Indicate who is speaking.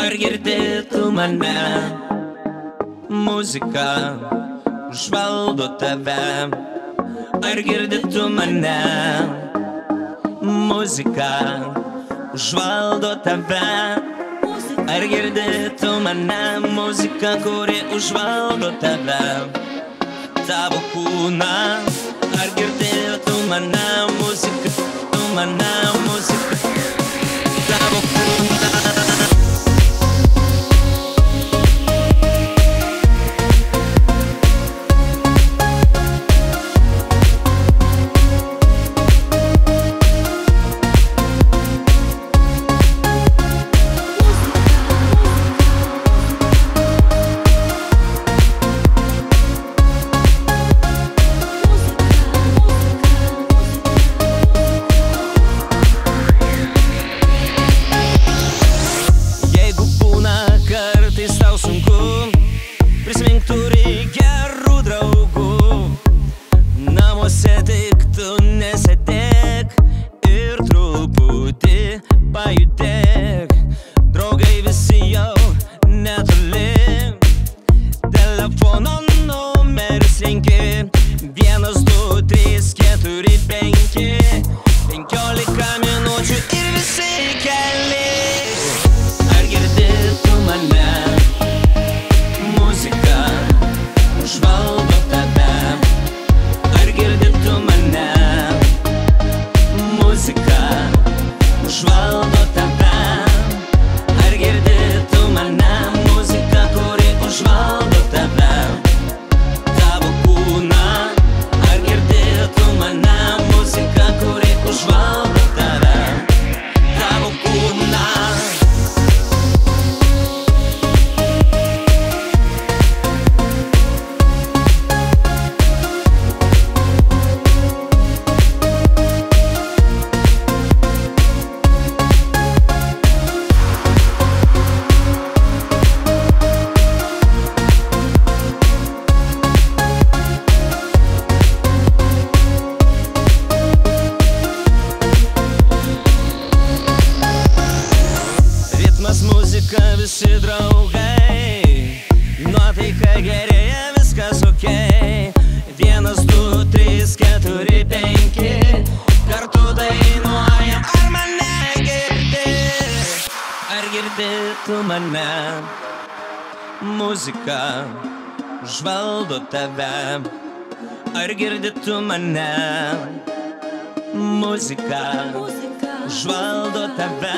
Speaker 1: Ar girdi tu mane? Muzika užvaldo tave. Ar girdi tu mane? Muzika užvaldo tave. Ar girdi tu mane? Muzika, kuri užvaldo tave, tavo kūną. Ar girdi tu mane? Muzika, tu mane, muzika, tavo kūną. Prisimink, turi gerų draugų, namuose tik tu nesėdėk ir truputį pajudėk. Draugai visi jau netoli, telefono numeris 5 1, 2, 3, 4, 5 15 minučių ir visi keli. Ar girdi tu mane? Muzika užvaldo tave. Ar girdi tu mane? Muzika užvaldo tave. Ar girdi tu mane? Muzika, kuri užvaldo tave, tavo kūną. Ar girdi tu mane? Muzika, kuri užvaldo tave, tavo kūną. Muzika, visi draugai, nuotaika gerėja, viskas okei. 1, 2, 3, 4, 5 kartu dainuojam. Ar mane girdi? Ar girdi tu mane? Muzika užvaldo tave. Ar girdi tu mane? Muzika užvaldo tave.